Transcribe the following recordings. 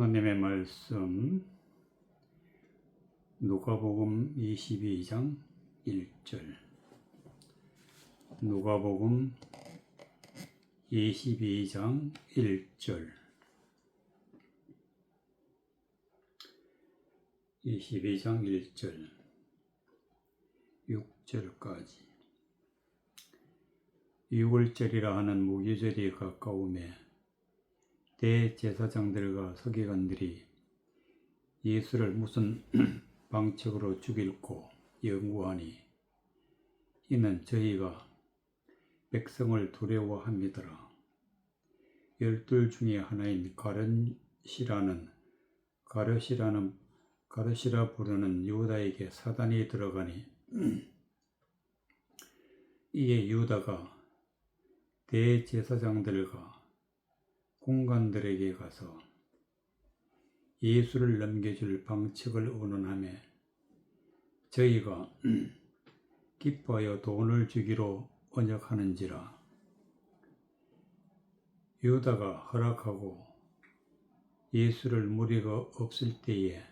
하나님의 말씀 누가복음 22장 1절. 누가복음 22장 1절 22장 1절 6절까지. 유월절이라 하는 무교절이 가까우매 대제사장들과 서기관들이 예수를 무슨 방책으로 죽일고 연구하니 이는 저희가 백성을 두려워함이더라. 12 중에 하나인 가룟이라 부르는 유다에게 사단이 들어가니 이에 유다가 대제사장들과 공관들에게 가서 예수를 넘겨줄 방책을 의논하며 저희가 기뻐하여 돈을 주기로 언약하는지라. 유다가 허락하고 예수를 무리가 없을 때에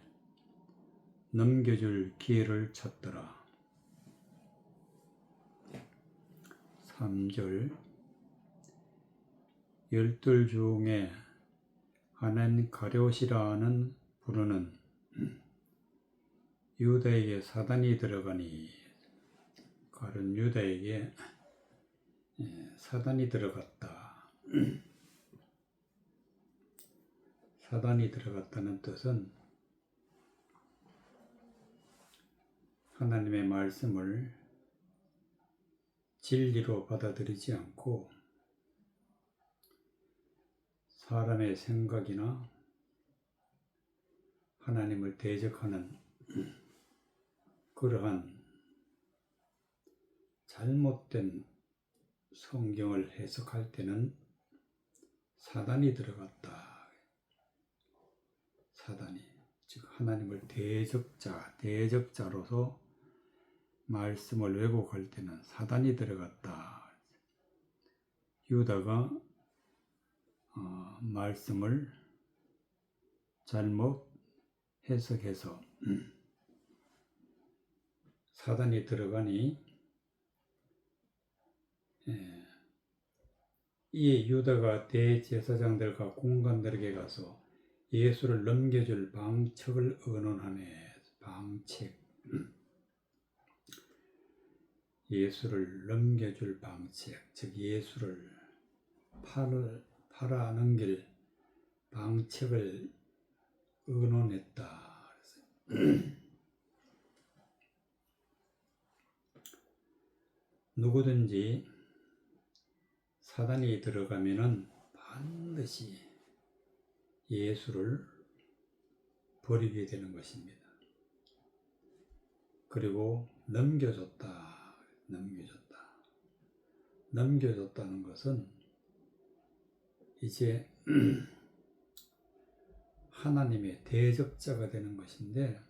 넘겨줄 기회를 찾더라. 3절. 12 중에 하나인 가룟이라는 부르는 유다에게 사단이 들어가니, 가룟 유다에게 사단이 들어갔다. 사단이 들어갔다는 뜻은 하나님의 말씀을 진리로 받아들이지 않고 사람의 생각이나 하나님을 대적하는 그러한 잘못된 성경을 해석할 때는 사단이 들어갔다. 사단이, 즉 하나님을 대적자로서 말씀을 왜곡할 때는 사단이 들어갔다. 유다가 말씀을 잘못 해석해서 사단이 들어가니 이에 유다가 대제사장들과 공관들에게 가서 예수를 넘겨줄 방책을 의논하며, 방책, 예수를 넘겨줄 방책, 즉 예수를 팔아 넘길 방책을 의논했다. 누구든지 사단이 들어가면은 반드시 예수를 버리게 되는 것입니다. 그리고 넘겨줬다는 것은 이제 하나님의 대적자가 되는 것인데,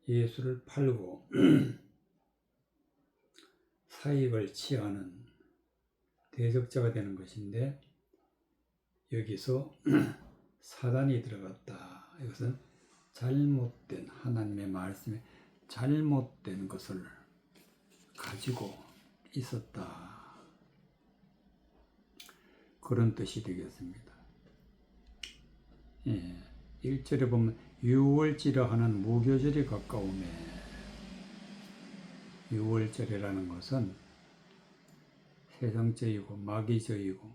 예수를 팔고 사익을 취하는 대적자가 되는 것인데, 여기서 사단이 들어갔다. 이것은 잘못된 하나님의 말씀에 잘못된 것을 가지고 있었다. 그런 뜻이 되겠습니다. 1절에 보면 유월절이라 하는 무교절이 가까우매, 유월절이라는 것은 세상죄이고 마귀죄이고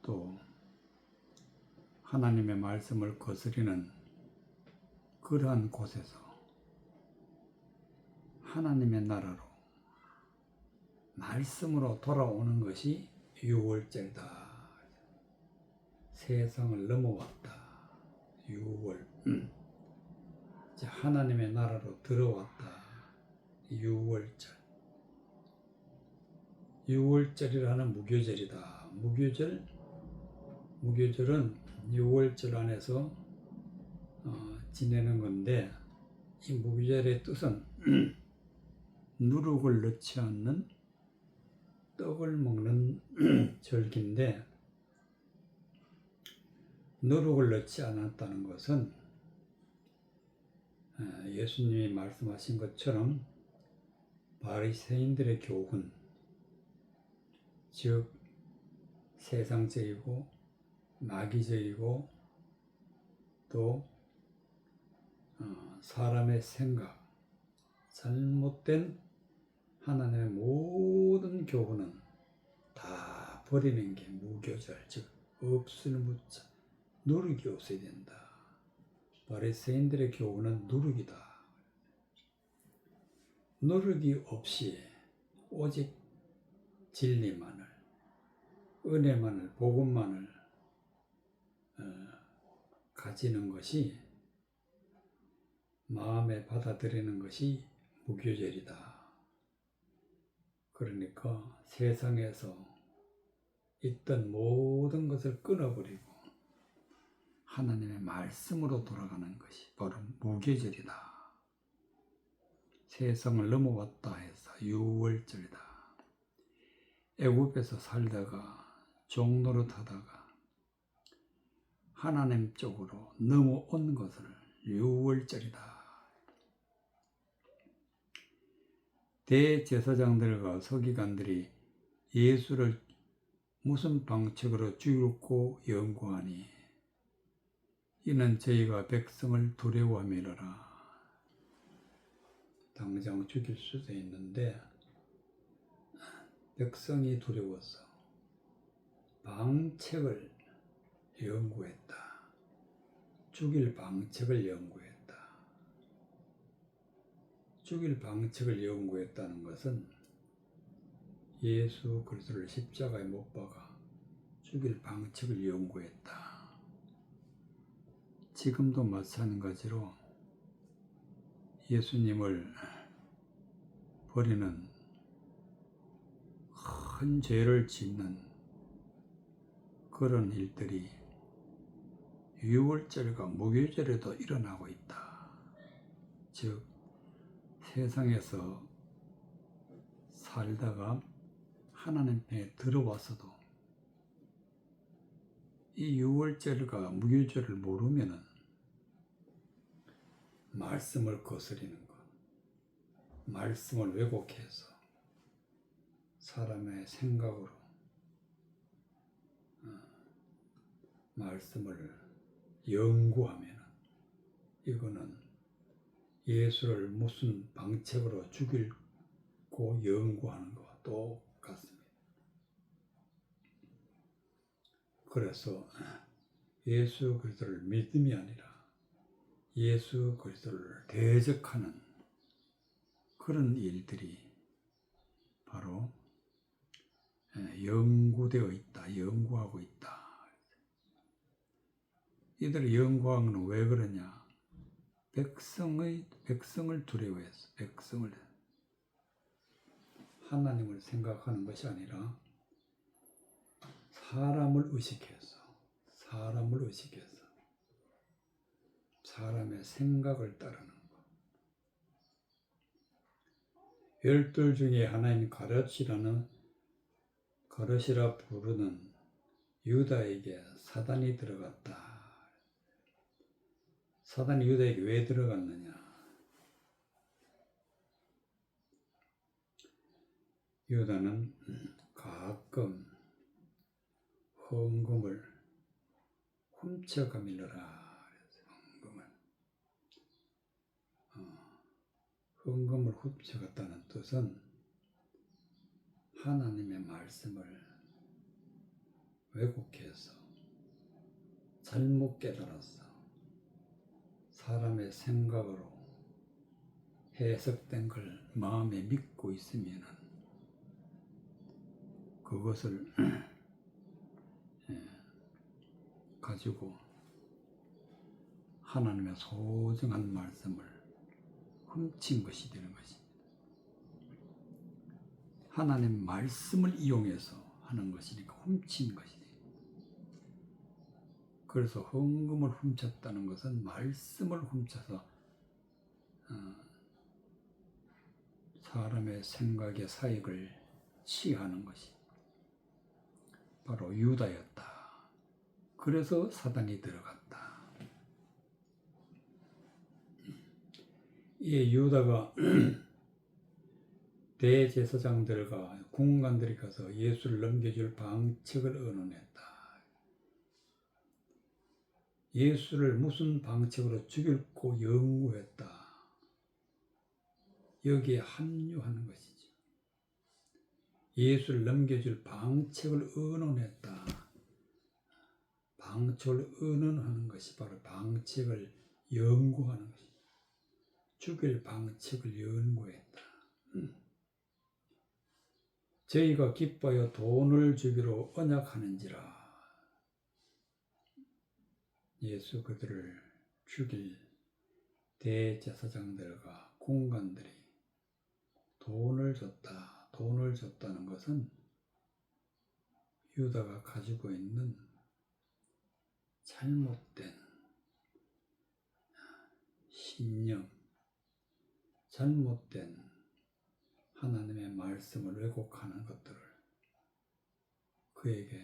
또 하나님의 말씀을 거스리는 그러한 곳에서 하나님의 나라로 말씀으로 돌아오는 것이 유월절이다. 세상을 넘어왔다. 유월, 하나님의 나라로 들어왔다. 유월절. 유월절이라는 무교절이다. 무교절은 유월절 안에서 지내는 건데, 이 무교절의 뜻은 누룩을 넣지 않는 떡을 먹는 절기인데, 누룩을 넣지 않았다는 것은 예수님이 말씀하신 것처럼 바리새인들의 교훈, 즉 세상적이고 마귀적이고 또 사람의 생각, 잘못된 하나님의 모든 교훈은 다 버리는 게 무교절, 즉 없을 무자, 누룩이 없어야 된다. 바리새인들의 교훈은 누룩이다. 누룩이 없이 오직 진리만을, 은혜만을, 복음만을 가지는 것이, 마음에 받아들이는 것이 무교절이다. 그러니까 세상에서 있던 모든 것을 끊어버리고 하나님의 말씀으로 돌아가는 것이 바로 무교절이다. 세상을 넘어왔다 해서 유월절이다. 애굽에서 살다가 종노릇하다가 하나님 쪽으로 넘어온 것을 유월절이다. 대제사장들과 서기관들이 예수를 무슨 방책으로 죽일고 연구하니 이는 저희가 백성을 두려워함이로라. 당장 죽일 수도 있는데 백성이 두려워서 방책을 연구했다. 죽일 방책을 연구했다. 죽일 방책을 연구했다는 것은 예수 그리스도를 십자가에 못 박아 죽일 방책을 연구했다. 지금도 마찬가지로 예수님을 버리는 큰 죄를 짓는 그런 일들이 유월절과 무교절에도 일어나고 있다. 즉 세상에서 살다가 하나님 편에 들어와서도 이 유월절과 무교절을 모르면은 말씀을 거스리는 것, 말씀을 왜곡해서 사람의 생각으로 말씀을 연구하면 이거는 예수를 무슨 방책으로 죽이고 연구하는 것과 똑같습니다. 그래서 예수 그리스도를 믿음이 아니라 예수 그리스도를 대적하는 그런 일들이 바로 연구되어 있다, 연구하고 있다. 이들을 연구하는 건 왜 그러냐? 백성을 두려워해서, 하나님을 생각하는 것이 아니라 사람을 의식해서 사람의 생각을 따르는 것. 열둘 중에 하나인 가룟이라 부르는 유다에게 사단이 들어갔다. 사단이 유다에게 왜 들어갔느냐? 유다는 가끔 헌금을 훔쳐가밀러라. 헌금을 훔쳐갔다는 뜻은 하나님의 말씀을 왜곡해서 잘못 깨달았어. 사람의 생각으로 해석된 걸 마음에 믿고 있으면 그것을 가지고 하나님의 소중한 말씀을 훔친 것이 되는 것입니다. 하나님 말씀을 이용해서 하는 것이니까 훔친 것이지. 그래서 헌금을 훔쳤다는 것은 말씀을 훔쳐서 사람의 생각의 사익을 취하는 것이 바로 유다였다. 그래서 사단이 들어갔다. 이 유다가 대제사장들과 군관들이 가서 예수를 넘겨줄 방책을 의논했다. 예수를 무슨 방책으로 죽일고 연구했다. 여기에 합류하는 것이죠. 예수를 넘겨줄 방책을 의논했다. 방책을 의논하는 것이 바로 방책을 연구하는 것이죠. 죽일 방책을 연구했다. 저희가 기뻐하여 돈을 주기로 언약하는지라. 예수 그들을 죽일 대제사장들과 군관들이 돈을 줬다. 돈을 줬다는 것은 유다가 가지고 있는 잘못된 신념, 잘못된 하나님의 말씀을 왜곡하는 것들을 그에게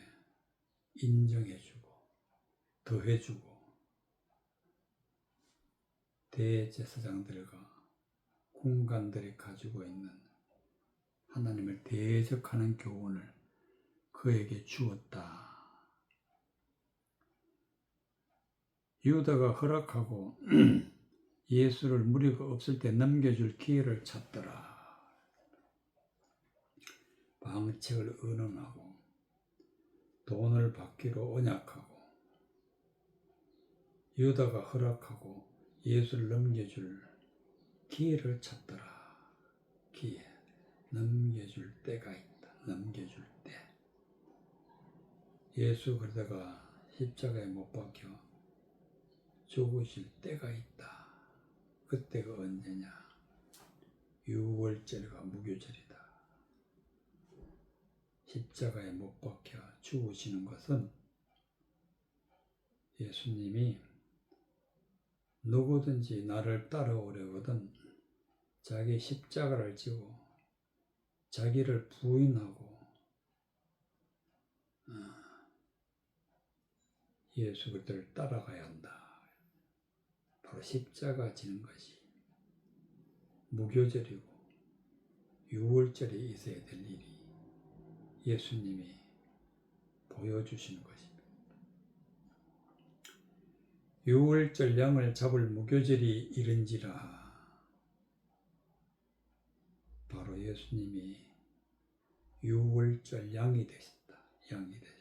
인정해주고 더해주고 대제사장들과 군관들이 가지고 있는 하나님을 대적하는 교훈을 그에게 주었다. 유다가 허락하고 예수를 무리가 없을 때 넘겨줄 기회를 찾더라. 방책을 의논하고 돈을 받기로 언약하고 유다가 허락하고 예수를 넘겨줄 기회를 찾더라. 기회. 넘겨줄 때가 있다. 넘겨줄 때. 예수 그러다가 십자가에 못 박혀 죽으실 때가 있다. 그때가 언제냐? 6월절과 무교절이다. 십자가에 못 박혀 죽으시는 것은 예수님이 누구든지 나를 따라오려거든 자기 십자가를 지고 자기를 부인하고 예수 그리스도를 따라가야 한다. 바로 십자가 지는 것이 무교절이고 6월절에 있어야 될 일이 예수님이 보여주시는 것입니다. 6월절 양을 잡을 무교절이 이른지라. 바로 예수님이 6월절 양이 되셨다. 양이 되셨다.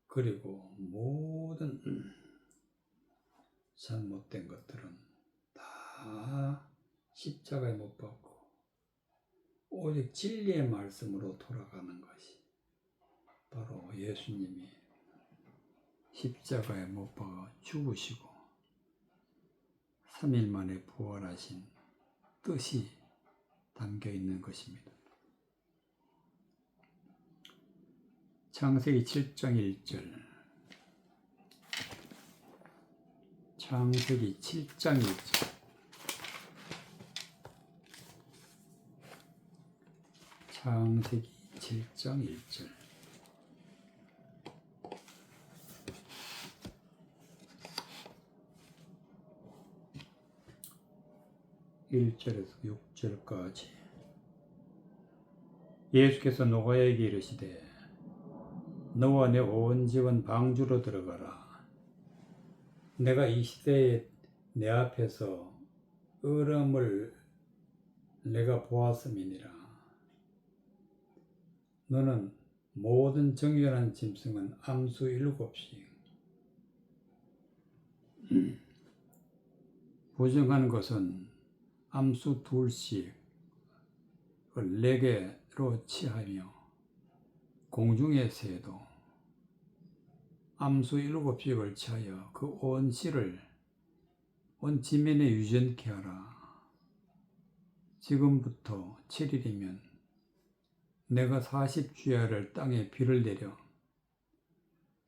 그리고 모든 잘못된 것들은 다 십자가에 못 박고 오직 진리의 말씀으로 돌아가는 것이 바로 예수님이 십자가에 못 박아 죽으시고 3일 만에 부활하신 뜻이 담겨 있는 것입니다. 창세기 7장 1절. 창세기 7장 1절. 창세기 7장 1절. 1절에서 6절까지. 예수께서 노아에게 이르시되 너와 내 온 집은 방주로 들어가라. 내가 이 시대에 내 앞에서 얼음을 내가 보았음이니라. 너는 모든 정결한 짐승은 암수 7씩 부정한 것은 암수 2씩 4개로 치하며 공중의 새도 암수 7씩을 치하여 그 온 씨를 온 지면에 유전케 하라. 지금부터 7일이면 내가 40주야를 땅에 비를 내려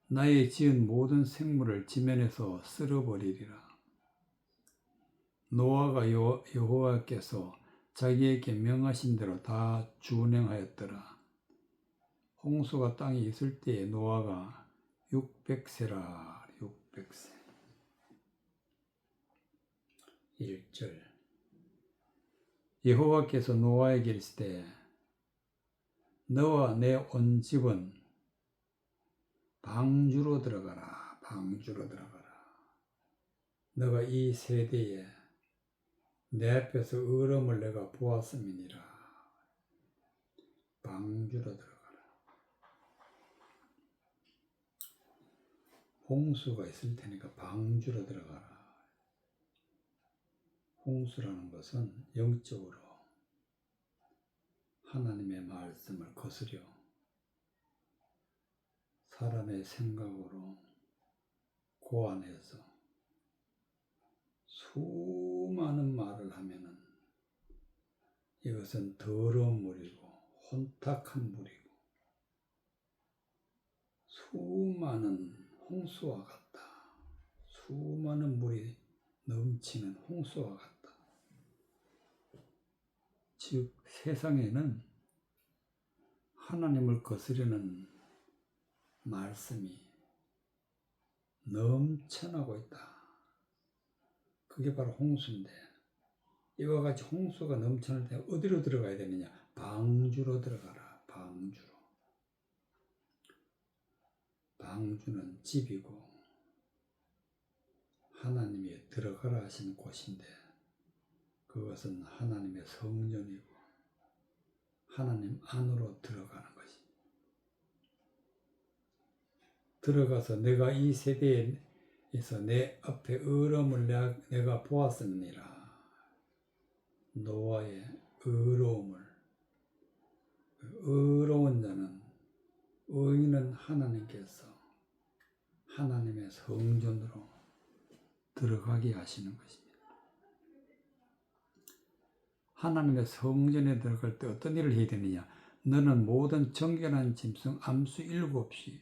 나의 지은 모든 생물을 지면에서 쓸어버리리라. 노아가 여호와께서 자기에게 명하신 대로 다 준행하였더라. 홍수가 땅에 있을 때에 노아가 600세라 600세. 1절 여호와께서 노아에게 이르시되 너와 내 온 집은 방주로 들어가라. 방주로 들어가라. 너가 이 세대에 내 앞에서 의로움을 내가 보았음이니라. 방주로 들어가라. 홍수가 있을 테니까 방주로 들어가라. 홍수라는 것은 영적으로 하나님의 말씀을 거스려 사람의 생각으로 고안해서 수많은 말을 하면은 이것은 더러운 물이고 혼탁한 물이고 수많은 홍수와 같다. 수많은 물이 넘치는 홍수와 같다. 즉 세상에는 하나님을 거스르는 말씀이 넘쳐나고 있다. 그게 바로 홍수인데 이와 같이 홍수가 넘쳐날 때 어디로 들어가야 되느냐? 방주로 들어가라. 방주로. 방주는 집이고 하나님이 들어가라 하신 곳인데 그것은 하나님의 성전이고 하나님 안으로 들어가는 것입니다. 들어가서 내가 이 세대에서 내 앞에 의로움을 내가 보았음이니라. 노아의 의로움을. 의로운 자는 의인은 하나님께서 하나님의 성전으로 들어가게 하시는 것입니다. 하나님의 성전에 들어갈 때 어떤 일을 해야 되느냐? 너는 모든 정결한 짐승 암수 7씩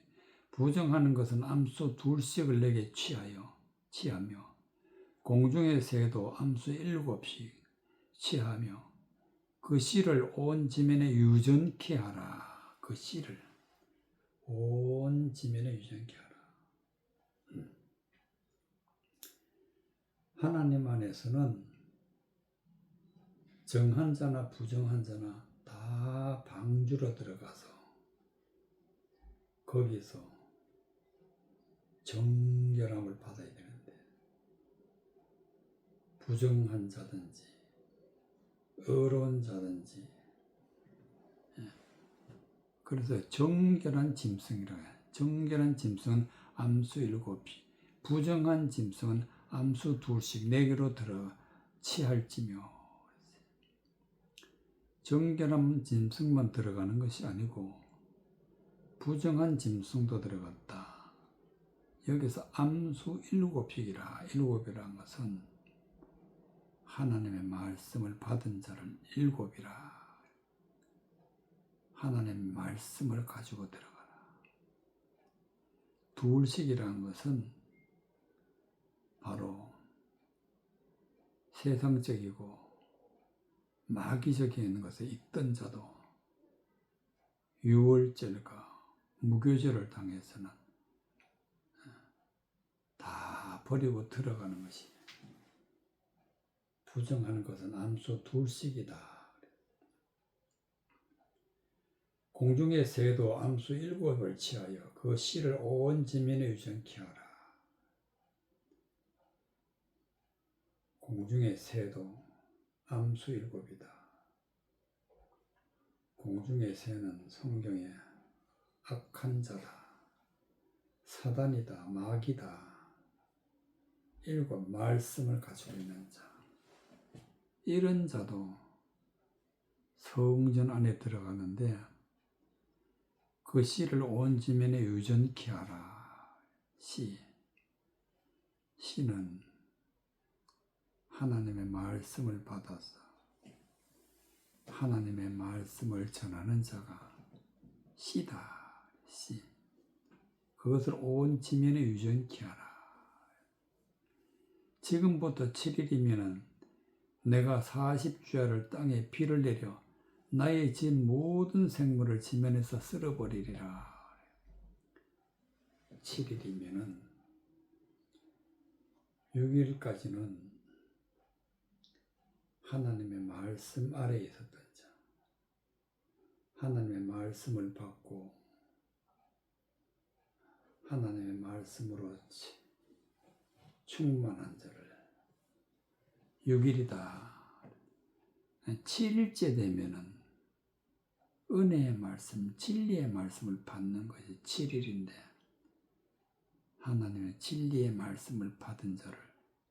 부정하는 것은 암수 2씩을 내게 취하며 공중의 새도 암수 7씩 취하며 그 씨를 온 지면에 유전케 하라. 그 씨를 온 지면에 유전케 하라. 하나님 안에서는 정한 자나 부정한 자나 다 방주로 들어가서 거기서 정결함을 받아야 되는데 부정한 자든지 의로운 자든지 그래서 정결한 짐승이라 해요. 정결한 짐승은 암수 7씩 부정한 짐승은 암수 2씩 4개로 들어 취할지며 정결한 짐승만 들어가는 것이 아니고 부정한 짐승도 들어갔다. 여기서 암수 7씩이라 7이라는 것은 하나님의 말씀을 받은 자를 7이라. 하나님의 말씀을 가지고 들어가라. 2씩이라는 것은 바로 세상적이고 마귀적인 것에 있던 자도 유월절과 무교절을 당해서는 다 버리고 들어가는 것이 부정하는 것은 암수 2씩이다. 공중의 새도 암수 7을 취하여 그 씨를 온 지면에 유전케 하라. 공중의 새도 암수 7이다. 공중의 새는 성경에 악한 자다, 사단이다, 마귀다, 7 말씀을 가지고 있는 자. 이런 자도 성전 안에 들어가는데 그 씨를 온 지면에 유전케 하라. 씨는 하나님의 말씀을 받아서 하나님의 말씀을 전하는 자가 씨다. 씨. 그것을 온 지면에 유전케 하라. 지금부터 7일이면은 내가 40주야를 땅에 비를 내려 나의 진 모든 생물을 지면에서 쓸어버리리라. 7일이면은 6일까지는 하나님의 말씀 아래에 있었던 자, 하나님의 말씀을 받고 하나님의 말씀으로 충만한 자를 6일이다. 7일째 되면은 은혜의 말씀, 진리의 말씀을 받는 것이 7일인데 하나님의 진리의 말씀을 받은 자를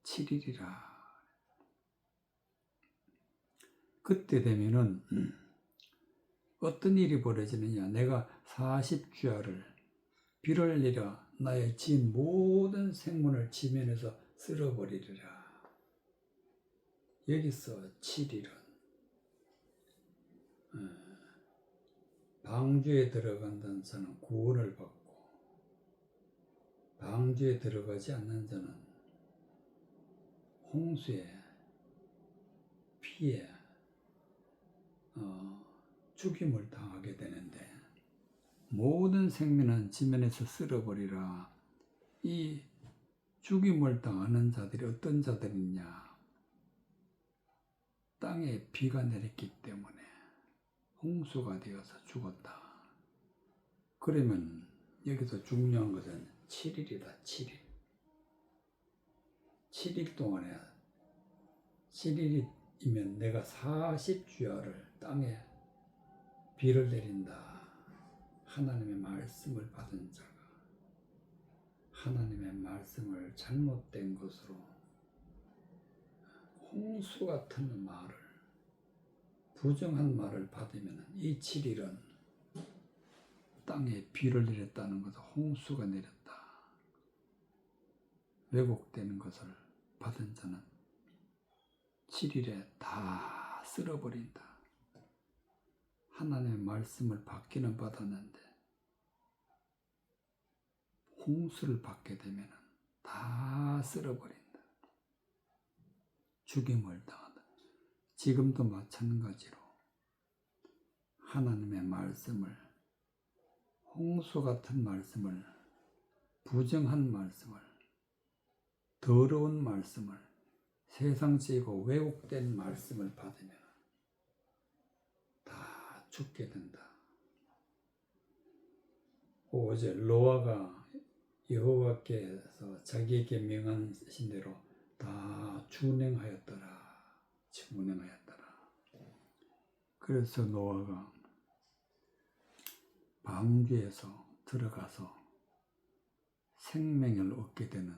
7일이라. 그때 되면은 어떤 일이 벌어지느냐. 내가 40주야를 비를 내려 나의 지은 모든 생문을 지면에서 쓸어버리리라. 여기서 7일은 방주에 들어간다는 자는 구원을 받고 방주에 들어가지 않는 자는 홍수에 피해 죽임을 당하게 되는데 모든 생명은 지면에서 쓸어버리라. 이 죽임을 당하는 자들이 어떤 자들이냐. 땅에 비가 내렸기 때문에 홍수가 되어서 죽었다. 그러면 여기서 중요한 것은 7일이다. 7일. 7일 동안에 7일이면 내가 40주야를 땅에 비를 내린다. 하나님의 말씀을 받은 자가 하나님의 말씀을 잘못된 것으로 홍수 같은 말을 부정한 말을 받으면 이 7일은 땅에 비를 내렸다는 것은 홍수가 내렸다. 왜곡되는 것을 받은 자는 7일에 다 쓸어버린다. 하나님의 말씀을 받기는 받았는데 홍수를 받게 되면 다 쓸어버린다. 죽임을 당한다. 지금도 마찬가지로 하나님의 말씀을 홍수 같은 말씀을 부정한 말씀을 더러운 말씀을 세상적이고 왜곡된 말씀을 받으면 다 죽게 된다. 어제 노아가 여호와께서 자기에게 명하신 대로 다 준행하였더라. 준행하였더라. 그래서 노아가 방주에서 들어가서 생명을 얻게 되는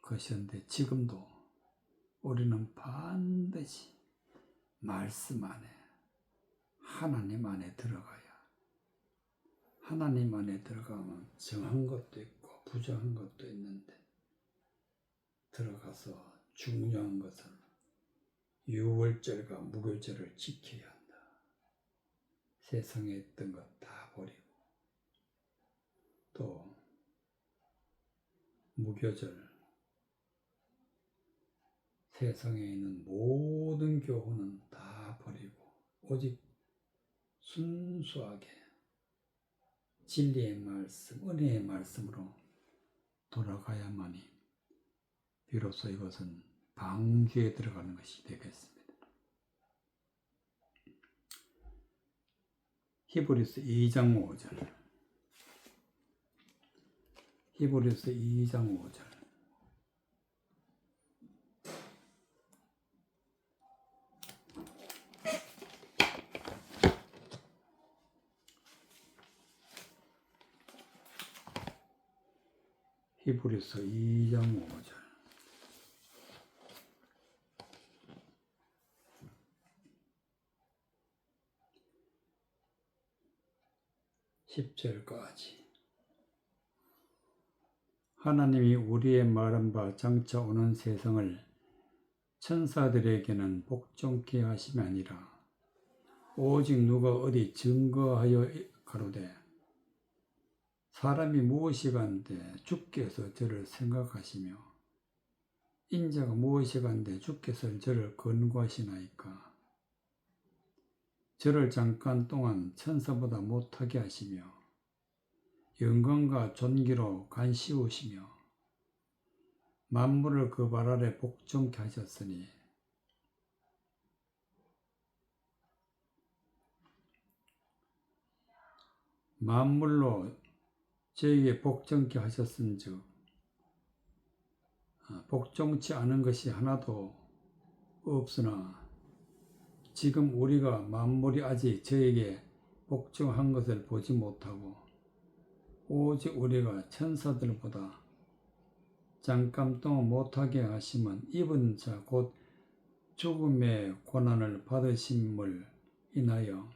것이었는데 지금도 우리는 반드시 말씀 안에 하나님 안에 들어가야 하나님 안에 들어가면 정한 것도 있고 부정한 것도 있는데 들어가서 중요한 것은 유월절과 무교절을 지켜야 한다. 세상에 있던 것 다 버리고 또 무교절 세상에 있는 모든 교훈은 다 버리고 오직 순수하게 진리의 말씀, 은혜의 말씀으로 돌아가야만이 비로소 이것은 방주에 들어가는 것이 되겠습니다. 히브리서 2장 5절 히브리서 2장 5절 히브리서 2장 5절 10절까지 하나님이 우리의 말한 바 장차 오는 세상을 천사들에게는 복종케 하심이 아니라 오직 누가 어디 증거하여 가로되 사람이 무엇이간데 주께서 저를 생각하시며 인자가 무엇이간데 주께서 저를 권고하시나이까. 저를 잠깐 동안 천사보다 못하게 하시며 영광과 존귀로 간시우시며 만물을 그 발 아래 복종케 하셨으니 만물로 저에게 복종케 하셨은즉 복종치 않은 것이 하나도 없으나 지금 우리가 만물이 아직 저에게 복종한 것을 보지 못하고 오직 우리가 천사들보다 잠깐 동안 못하게 하심은 입은 자 곧 죽음의 고난을 받으심을 인하여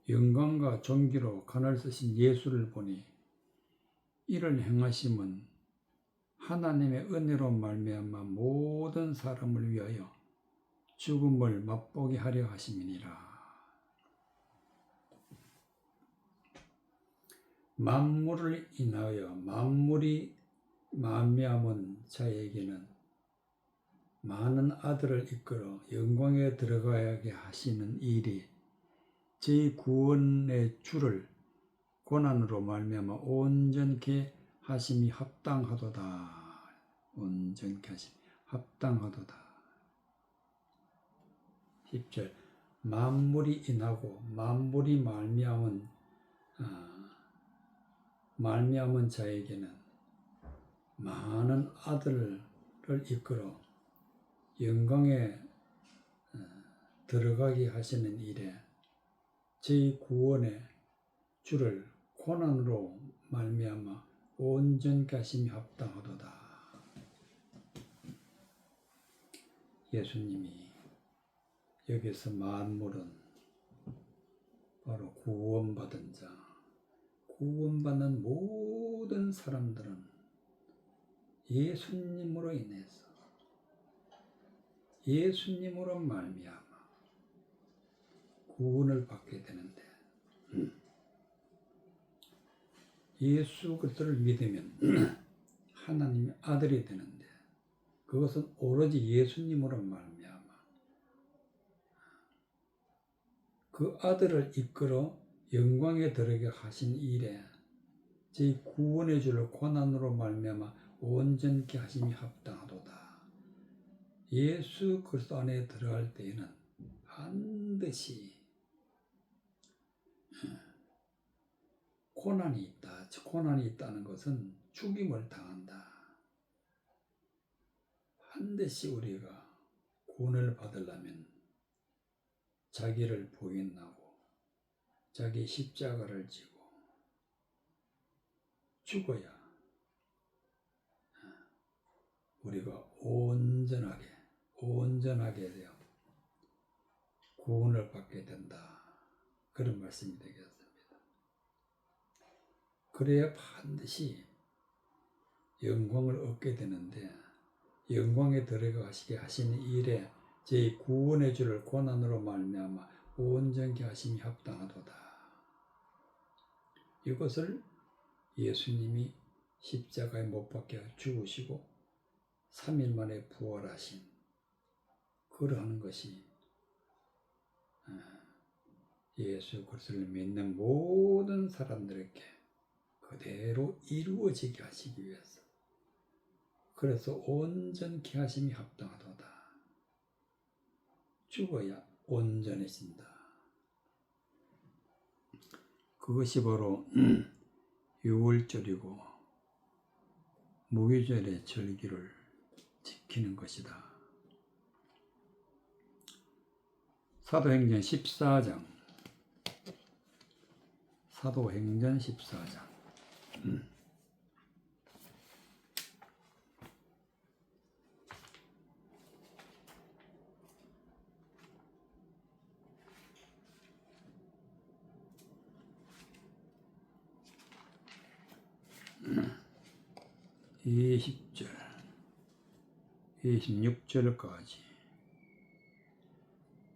영광과 존귀로 관을 쓰신 예수를 보니 이를 행하심은 하나님의 은혜로 말미암아 모든 사람을 위하여 죽음을 맛보게 하려 하심이니라. 만물을 인하여 만물이 말미암은 자에게는 많은 아들을 이끌어 영광에 들어가게 하시는 일이 제 구원의 주를 고난으로 말미암아 온전케 하심이 합당하도다. 온전케 하심이 합당하도다. 10절 만물이 인하고 만물이 말미암은 자에게는 많은 아들을 이끌어 영광에 들어가게 하시는 일에 제 구원의 주를 고난으로 말미암아 온전케 하심이 합당하도다. 예수님이 여기서 만물은 바로 구원받은 자, 구원받는 모든 사람들은 예수님으로 인해서 예수님으로 말미암아 구원을 받게 되는데 예수 그리스도를 믿으면 하나님의 아들이 되는데 그것은 오로지 예수님으로 말미암아 그 아들을 이끌어 영광에 들어게 하신 일에 제 구원의 주를 고난으로 말미암아 온전케 하심이 합당하도다. 예수 그리스도 안에 들어갈 때에는 반드시 고난이 있다. 고난이 있다는 것은 죽임을 당한다. 반드시 우리가 구원을 받으려면 자기를 부인하고 자기 십자가를 지고 죽어야 우리가 온전하게 되어 구원을 받게 된다. 그런 말씀이 되겠습니다. 그래야 반드시 영광을 얻게 되는데 영광에 들어가시게 하시는 일에 제 구원의 주를 고난으로 말미암아 온전케 하심이 합당하도다. 이것을 예수님이 십자가에 못 박혀 죽으시고 3일 만에 부활하신 그러한 것이 예수 그리스도를 믿는 모든 사람들에게 그대로 이루어지게 하시기 위해서 그래서 온전케 하심이 합당하도다. 죽어야 온전해진다. 그것이 바로 유월절이고 무교절의 절기를 지키는 것이다. 사도행전 14장 사도행전 14장 20절 26절까지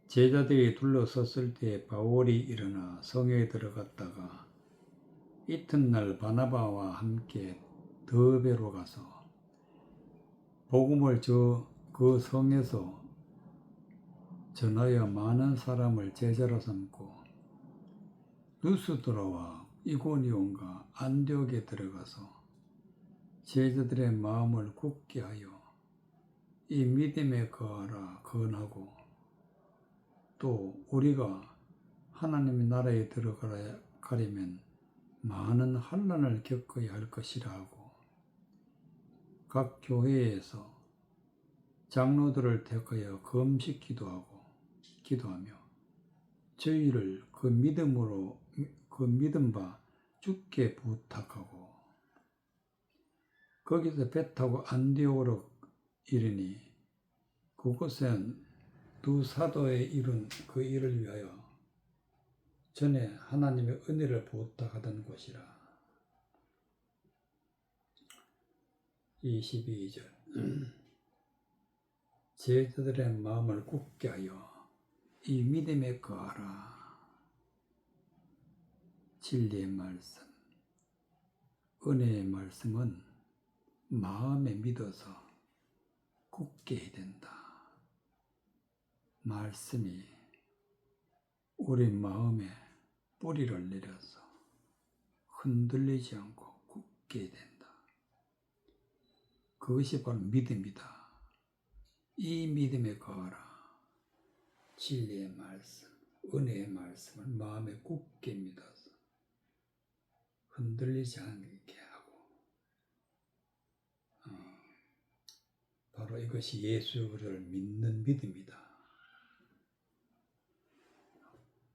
제자들이 둘러섰을 때 바울이 일어나 성에 들어갔다가 이튿날 바나바와 함께 더베로 가서 복음을 그 성에서 전하여 많은 사람을 제자로 삼고 루스드라와 이고니온과 안디옥에 들어가서 제자들의 마음을 굳게 하여 이 믿음에 거하라 건하고, 또 우리가 하나님의 나라에 들어가려면 많은 환난을 겪어야 할 것이라 하고, 각 교회에서 장로들을 택하여 금식 기도하며 저희를 그 믿음 바 주께 부탁하고, 거기서 배 타고 안디옥으로 이르니 그곳엔 두 사도의 이룬 그 일을 위하여 전에 하나님의 은혜를 부탁하던 곳이라. 22절 제자들의 마음을 굳게 하여 이 믿음에 거하라. 진리의 말씀, 은혜의 말씀은 마음에 믿어서 굳게 해야 된다. 말씀이 우리 마음에 뿌리를 내려서 흔들리지 않고 굳게 해야 된다. 그것이 바로 믿음이다. 이 믿음에 거하라. 진리의 말씀, 은혜의 말씀을 마음에 굳게 믿어서 흔들리지 않게 하고, 바로 이것이 예수 그리스도를 믿는 믿음이다.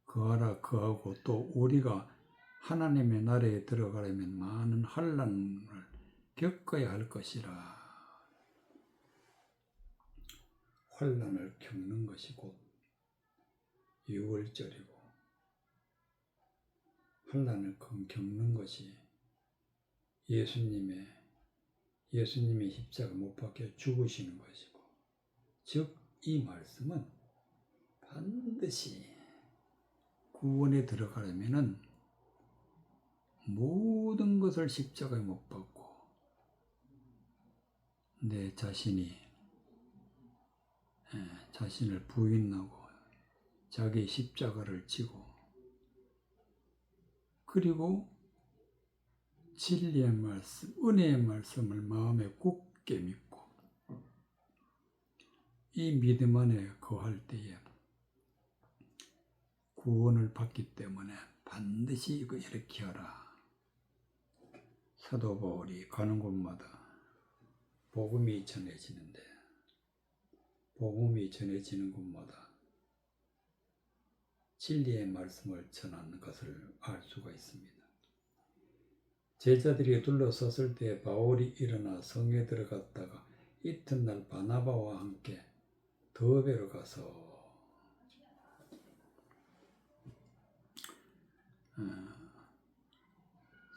거하라 거하고, 또 우리가 하나님의 나라에 들어가려면 많은 환난을 겪어야 할 것이라. 환난을 겪는 것이 곧 6월절이고, 환난을 겪는 것이 예수님이 십자가 못 박혀 죽으시는 것이고, 즉 이 말씀은 반드시 구원에 들어가려면은 모든 것을 십자가에 못 박고 내 자신을 부인하고 자기 십자가를 지고, 그리고 진리의 말씀, 은혜의 말씀을 마음에 굳게 믿고 이 믿음 안에 거할 때에 구원을 받기 때문에 반드시 이거 이렇게 하라. 사도 바울이 가는 곳마다 복음이 전해지는데, 복음이 전해지는 곳마다 진리의 말씀을 전하는 것을 알 수가 있습니다. 제자들이 둘러섰을 때 바울이 일어나 성에 들어갔다가 이튿날 바나바와 함께 더베로 가서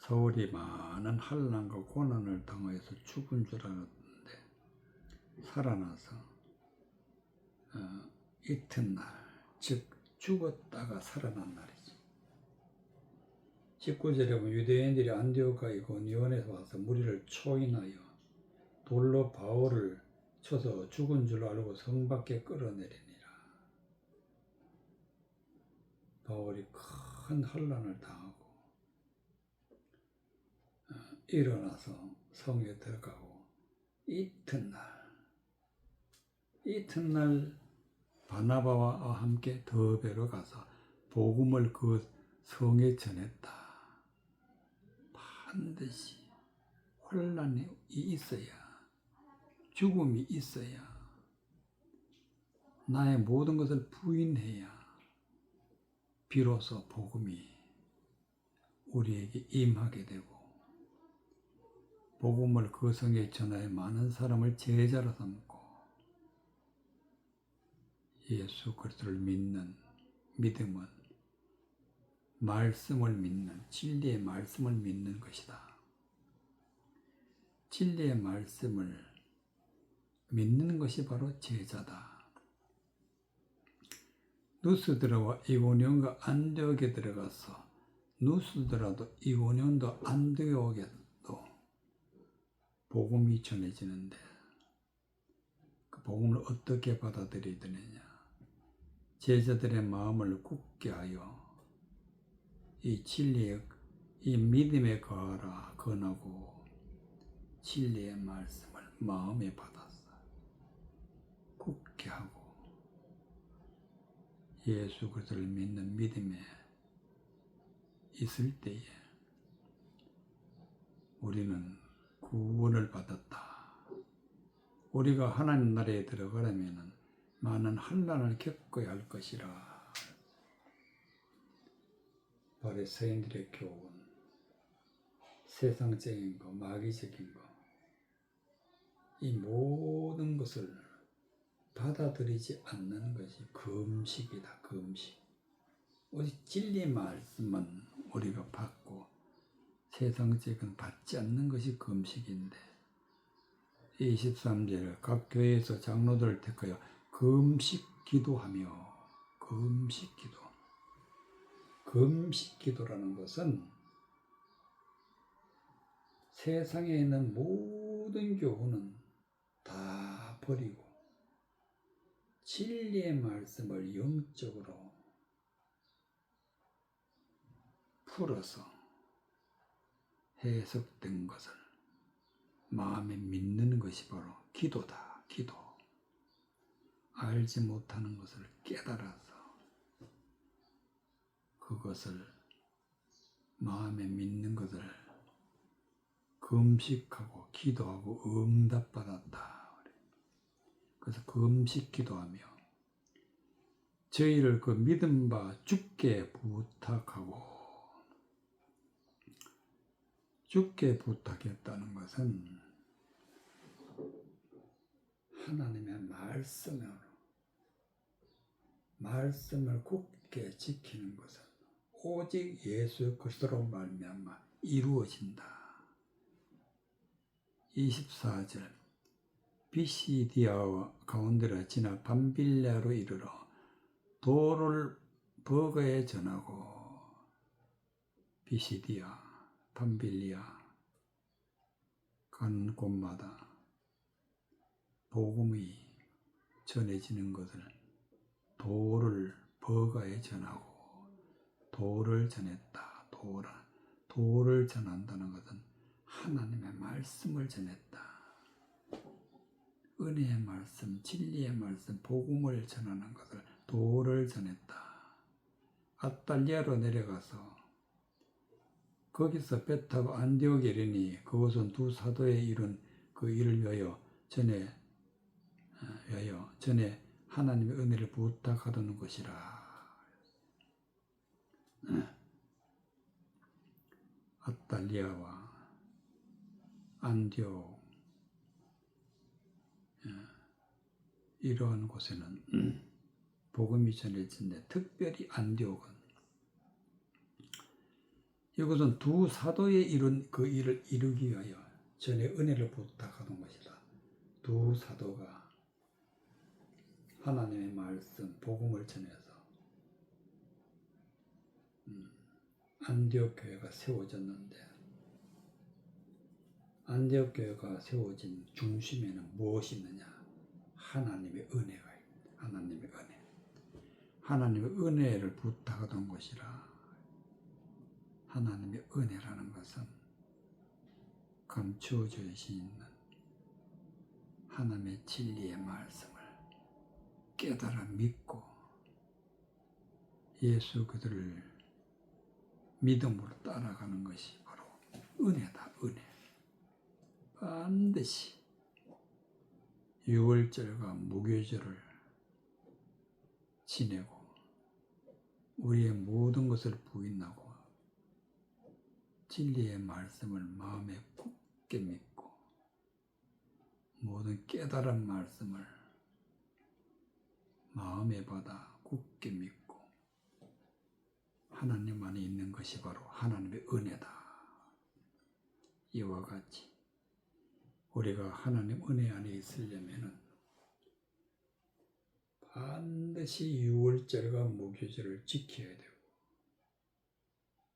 사울이 많은 환난과 고난을 당하여서 죽은 줄 알았는데 살아나서 이튿날, 즉 죽었다가 살아난 날이죠. 19절에 보면 유대인들이 안디옥과 이고니온에서 와서 무리를 초인하여 돌로 바울을 쳐서 죽은 줄 알고 성 밖에 끌어내리니라. 바울이 큰 환난을 당하고 일어나서 성에 들어가고 이튿날 바나바와 함께 더베로 가서 복음을 그 성에 전했다. 반드시 환난이 있어야, 죽음이 있어야, 나의 모든 것을 부인해야 비로소 복음이 우리에게 임하게 되고, 복음을 그 성에 전하여 많은 사람을 제자로 삼고 예수 그리스도를 믿는 믿음은 말씀을 믿는, 진리의 말씀을 믿는 것이다. 진리의 말씀을 믿는 것이 바로 제자다. 누스드라와 이고니온과 안디옥에 들어가서 누스드라도 이고니온도 안디옥에도 복음이 전해지는데 그 복음을 어떻게 받아들여야 되느냐? 제자들의 마음을 굳게 하여 이 진리의 이 믿음에 거하라 권하고 진리의 말씀을 마음에 받았어. 굳게 하고 예수 그리스도를 믿는 믿음에 있을 때에 우리는 구원을 받았다. 우리가 하나님 나라에 들어가려면 많은 환난을 겪어야 할 것이라. 바리새인들의 교훈, 세상적인 거, 마귀적인 거, 이 모든 것을 받아들이지 않는 것이 금식이다. 금식. 오직 진리 말씀은 우리가 받고 세상적인 받지 않는 것이 금식인데 23절 각 교회에서 장로들을 택하여 금식 기도하며 금식 기도. 금식 기도라는 것은 세상에 있는 모든 교훈은 다 버리고 진리의 말씀을 영적으로 풀어서 해석된 것을 마음에 믿는 것이 바로 기도다. 기도. 알지 못하는 것을 깨달아서 그것을 마음에 믿는 것을 금식하고 기도하고 응답받았다. 그래서 금식 기도하며 저희를 그 믿음 바 주께 부탁하고 주께 부탁했다는 것은 하나님의 말씀을 굳게 지키는 것은 오직 예수 그리스도로 말미암아 이루어진다. 24절 비시디아 가운데로 지나 밤빌리아로 이르러 도를 버거에 전하고 비시디아, 밤빌리아 가는 곳마다 복음이 전해지는 것을 도를 버거에 전하고 도를 전했다. 도를 전한다는 것은 하나님의 말씀을 전했다. 은혜의 말씀, 진리의 말씀, 복음을 전하는 것을 도를 전했다. 아탈리아로 내려가서 거기서 배 타고 안디옥에 이르니 그곳은 두 사도에 이룬 그 일을 위하여 전에 하나님의 은혜를 부탁하던 것이라. 아탈리아와 안디옥 이러한 곳에는 복음이 전해진데 특별히 안디옥은 이것은 두 사도에 이룬 그 일을 이루기 위하여 전에 은혜를 부탁하던 것이다. 두 사도가 하나님의 말씀, 복음을 전해서 안디옥 교회가 세워졌는데 안디옥 교회가 세워진 중심에는 무엇이 있느냐? 하나님의 은혜가 있다. 하나님의 은혜. 하나님의 은혜를 부탁하던 것이라. 하나님의 은혜라는 것은 감추어져 있는 하나님의 진리의 말씀을 깨달아 믿고 예수 그들을 믿음으로 따라가는 것이 바로 은혜다. 은혜. 반드시 유월절과 무교절을 지내고 우리의 모든 것을 부인하고 진리의 말씀을 마음에 굳게 믿고 모든 깨달은 말씀을 마음에 받아 굳게 믿고 하나님 안에 있는 것이 바로 하나님의 은혜다. 이와 같이 우리가 하나님 은혜 안에 있으려면 반드시 유월절과 무교절을 지켜야 되고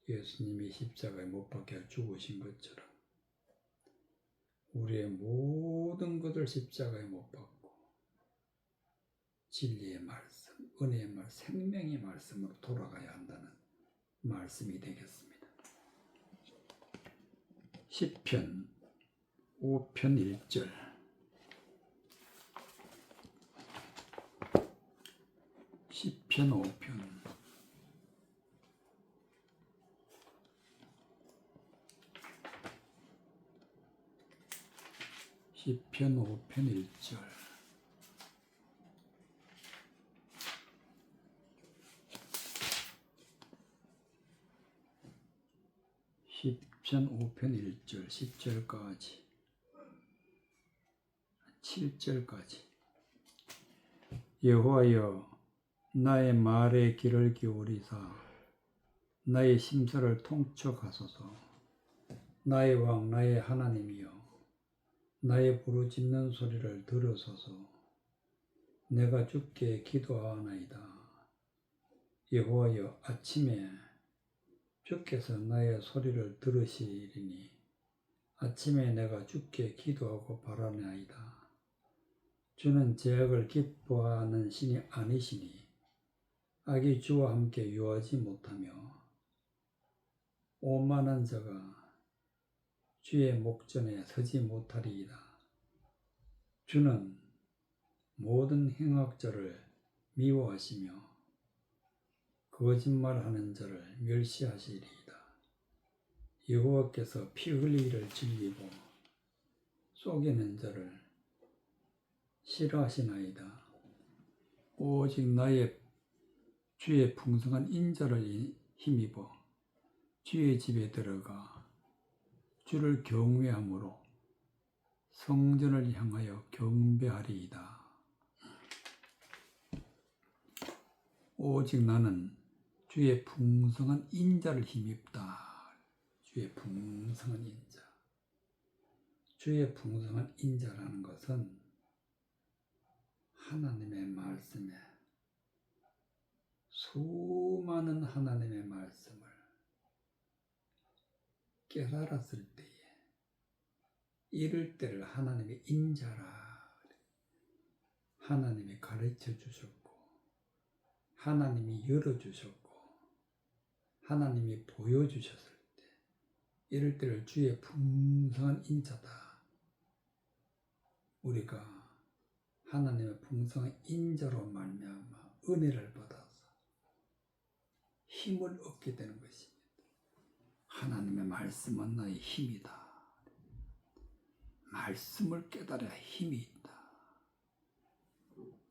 예수님이 십자가에 못 박혀 죽으신 것처럼 우리의 모든 것을 십자가에 못 박고 진리의 말씀, 은혜의 말, 생명의 말씀으로 돌아가야 한다는 말씀이 되겠습니다. 시편 5편 1절. 시편 5편. 시편 5편 1절. 시편 5편 1절 10절까지 7절까지. 여호와여, 나의 말에 귀를 기울이사 나의 심사를 통촉하소서. 나의 왕 나의 하나님이여, 나의 부르짖는 소리를 들으소서. 내가 주께 기도하나이다. 여호와여, 아침에 주께서 나의 소리를 들으시리니 아침에 내가 주께 기도하고 바라나이다. 주는 죄악을 기뻐하는 신이 아니시니 악이 주와 함께 유하지 못하며 오만한 자가 주의 목전에 서지 못하리이다. 주는 모든 행악자를 미워하시며 거짓말하는 자를 멸시하시리이다. 여호와께서 피 흘리기를 즐기고 속이는 자를 싫어하시나이다. 오직 나의 주의 풍성한 인자를 힘입어 주의 집에 들어가 주를 경외함으로 성전을 향하여 경배하리이다. 오직 나는 주의 풍성한 인자를 힘입다. 주의 풍성한 인자. 주의 풍성한 인자라는 것은 하나님의 말씀에, 수많은 하나님의 말씀을 깨달았을 때에 이럴 때를 하나님의 인자라, 하나님이 가르쳐 주셨고 하나님이 열어주셨고 하나님이 보여주셨을 때 이럴 때를 주의 풍성한 인자다. 우리가 하나님의 풍성한 인자로 말미암아 은혜를 받아서 힘을 얻게 되는 것입니다. 하나님의 말씀은 나의 힘이다. 말씀을 깨달아야 힘이 있다.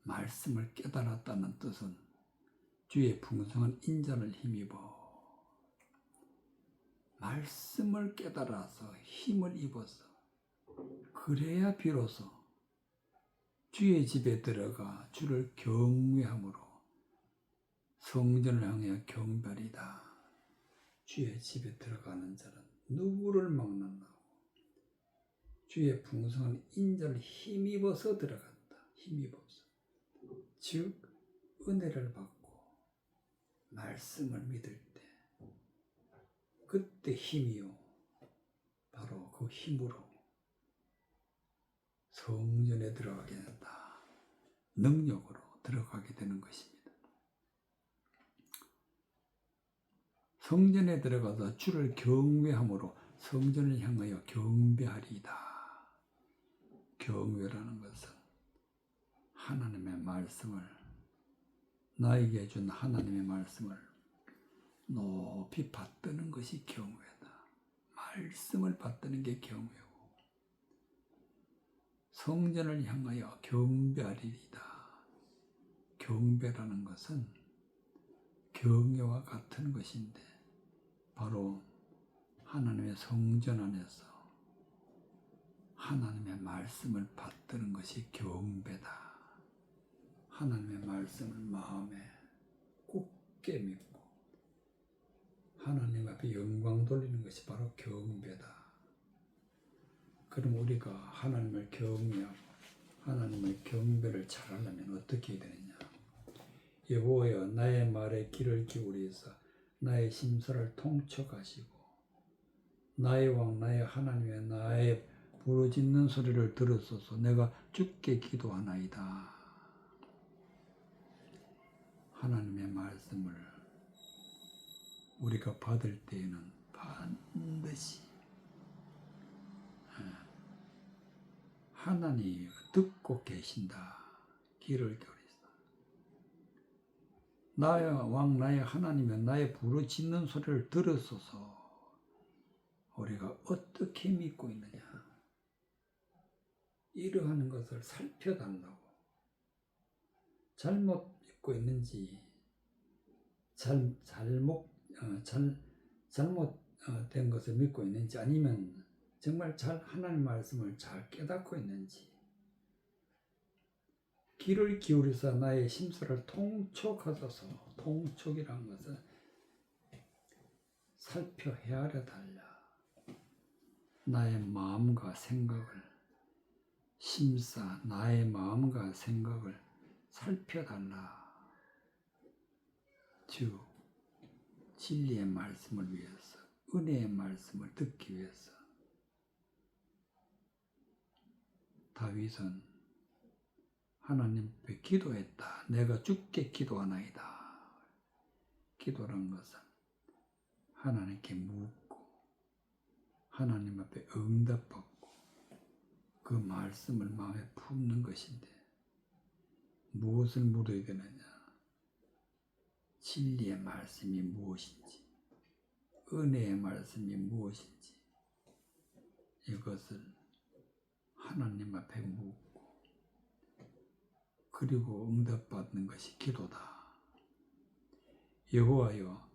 말씀을 깨달았다는 뜻은 주의 풍성한 인자를 힘입어 말씀을 깨달아서 힘을 입어서 그래야 비로소 주의 집에 들어가 주를 경외함으로 성전을 향하여 경배하리다. 주의 집에 들어가는 자는 누구를 막는다고? 주의 풍성한 인자를 힘입어서 들어간다. 힘입어서. 즉 은혜를 받고 말씀을 믿을 때 그때 힘이요. 바로 그 힘으로 성전에 들어가게 된다. 능력으로 들어가게 되는 것입니다. 성전에 들어가서 주를 경외함으로 성전을 향하여 경배하리이다. 경외라는 것은 하나님의 말씀을, 나에게 준 하나님의 말씀을 높이 받드는 것이 경외다. 말씀을 받드는 게 경외고 성전을 향하여 경배하리이다. 경배라는 것은 경외와 같은 것인데 바로 하나님의 성전 안에서 하나님의 말씀을 받드는 것이 경배다. 하나님의 말씀을 마음에 굳게 믿고 하나님 앞에 영광 돌리는 것이 바로 경배다. 그럼 우리가 하나님을 경외하고 하나님의 경배를 잘하려면 어떻게 해야 되느냐? 여호와여, 나의 말에 귀를 기울이사 나의 심사를 통촉하시고 나의 왕 나의 하나님의 나의 부르짖는 소리를 들으소서. 내가 주께 기도하나이다. 하나님의 말씀을 우리가 받을 때에는 반드시 하나님이 듣고 계신다. 귀를 기울이시다. 나의 왕 나의 하나님은 나의 부르짖는 소리를 들으소서. 우리가 어떻게 믿고 있느냐. 이러한 것을 살펴달라고. 잘못 믿고 있는지 잘못된 것을 믿고 있는지 아니면 정말 하나님 말씀을 잘 깨닫고 있는지 귀를 기울여서 나의 심수를 통촉하소서. 통촉이란 것은 살펴 헤아려 달라. 나의 마음과 생각을 심사 나의 마음과 생각을 살펴달라. 주 진리의 말씀을 위해서 은혜의 말씀을 듣기 위해서 다윗은 하나님 앞에 기도했다. 내가 주께 기도하나이다. 기도란 것은 하나님께 묻고 하나님 앞에 응답받고 그 말씀을 마음에 품는 것인데 무엇을 물어야 되느냐? 진리의 말씀이 무엇인지 은혜의 말씀이 무엇인지 이것을 하나님 앞에 묻고 그리고 응답받는 것이 기도다. 여호와여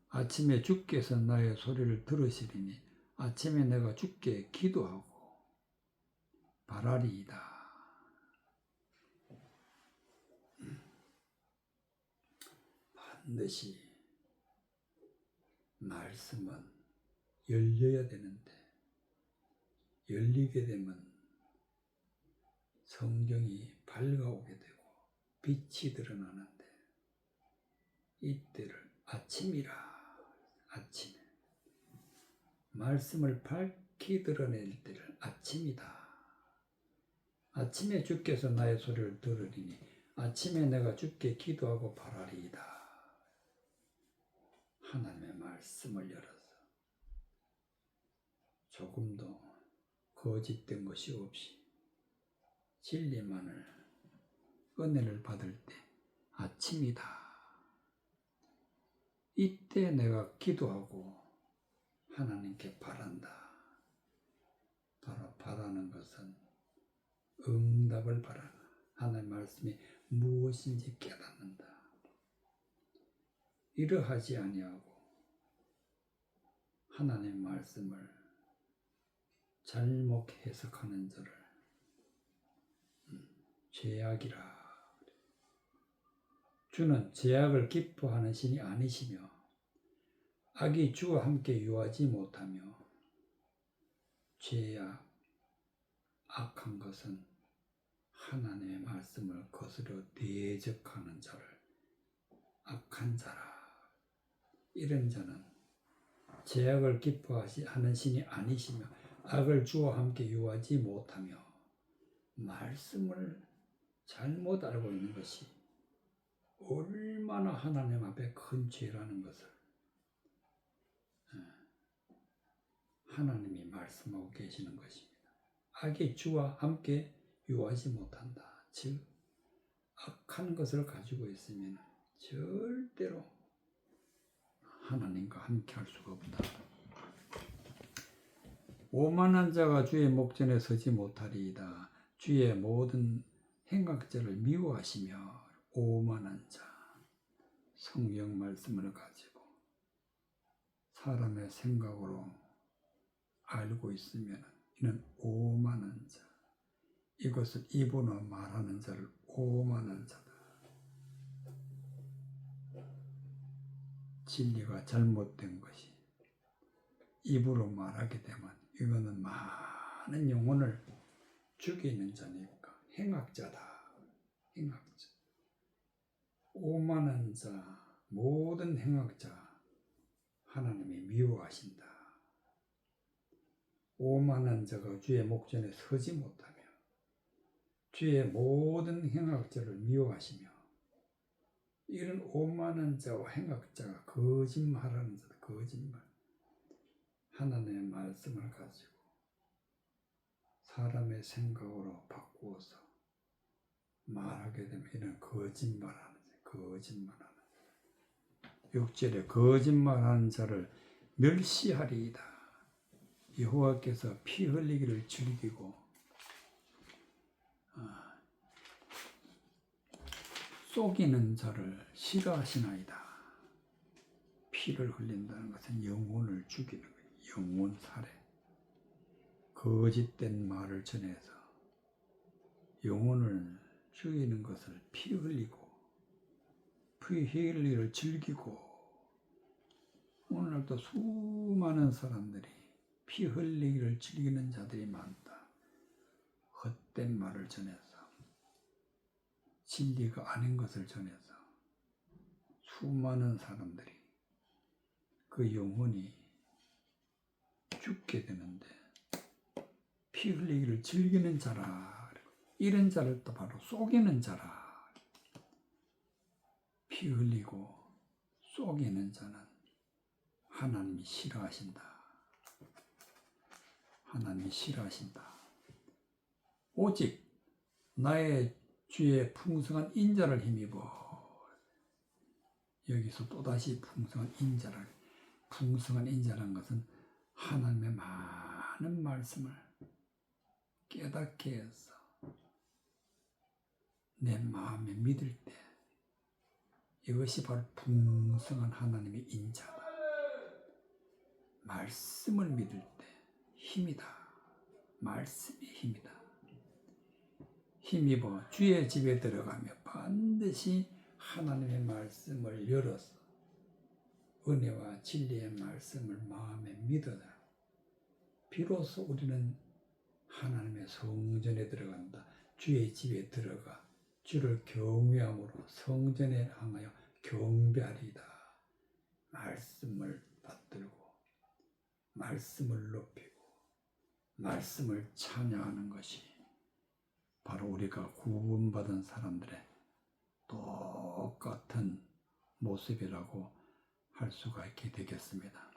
아침에 주께서 나의 소리를 들으시리니 아침에 내가 주께 기도하고 바라리이다. 반드시 말씀은 열려야 되는데 열리게 되면 성경이 밝아오게 되고 빛이 드러나는데 이때를 아침이라. 아침에 말씀을 밝히 드러낼 때를 아침이다. 아침에 주께서 나의 소리를 들으리니 아침에 내가 주께 기도하고 바라리이다. 하나님의 말씀을 열어서 조금도 거짓된 것이 없이 진리만을 은혜를 받을 때 아침이다. 이때 내가 기도하고 하나님께 바란다. 바로 바라는 것은 응답을 바라는 하나님의 말씀이 무엇인지 깨닫는다. 이러하지 아니하고 하나님의 말씀을 잘못 해석하는 자를 죄악이라. 주는 죄악을 기뻐하는 신이 아니시며 악이 주와 함께 유하지 못하며 죄악, 악한 것은 하나님의 말씀을 거스려 대적하는 자를 악한 자라. 이런 자는 죄악을 기뻐하는 신이 아니시며 악을 주와 함께 유하지 못하며 말씀을 잘못 알고 있는 것이 얼마나 하나님 앞에 큰 죄라는 것을 하나님이 말씀하고 계시는 것입니다. 악이 주와 함께 유하지 못한다. 즉 악한 것을 가지고 있으면 절대로 하나님과 함께 할 수가 없다. 오만한 자가 주의 목전에 서지 못하리이다. 주의 모든 행악자를 미워하시며 오만한 자. 성경 말씀을 가지고 사람의 생각으로 알고 있으면 이는 오만한 자. 이것을 입으로 말하는 자를 오만한 자다. 진리가 잘못된 것이 입으로 말하게 되면 이거는 많은 영혼을 죽이는 자니까 행악자다. 행악자. 오만한 자, 모든 행악자 하나님이 미워하신다. 오만한 자가 주의 목전에 서지 못하며 주의 모든 행악자를 미워하시며 이런 오만한 자와 행악자가 거짓말하는 자다. 거짓말. 하나님의 말씀을 가지고 사람의 생각으로 바꾸어서 말하게 되면 이런 거짓말하는 자, 거짓말하는 자. 6절에 거짓말하는 자를 멸시하리이다. 여호와께서 피 흘리기를 즐기고 속이는 자를 싫어하시나이다. 피를 흘린다는 것은 영혼을 죽이는 거예요. 영혼 살해. 거짓된 말을 전해서 영혼을 죽이는 것을 피 흘리고 피 흘리기를 즐기고 오늘도 수많은 사람들이 피 흘리기를 즐기는 자들이 많다. 헛된 말을 전해서 진리가 아닌 것을 전해서 수많은 사람들이 그 영혼이 죽게 되는데 피 흘리기를 즐기는 자라. 이런 자를 또 바로 속이는 자라. 피 흘리고 속이는 자는 하나님이 싫어하신다. 하나님이 싫어하신다. 오직 나의 주의 풍성한 인자를 힘입어. 여기서 또다시 풍성한 인자를. 풍성한 인자라는 것은 하나님의 많은 말씀을 깨닫게 해서 내 마음에 믿을 때 이것이 바로 풍성한 하나님의 인자다. 말씀을 믿을 때 힘이다. 말씀이 힘이다. 힘입어 주의 집에 들어가며 반드시 하나님의 말씀을 열어서 은혜와 진리의 말씀을 마음에 믿어라. 비로소 우리는 하나님의 성전에 들어간다. 주의 집에 들어가 주를 경외함으로 성전에 향하여 경배하리이다. 말씀을 받들고 말씀을 높이고 말씀을 찬양하는 것이 바로 우리가 구원받은 사람들의 똑같은 모습이라고 할 수가 있게 되겠습니다.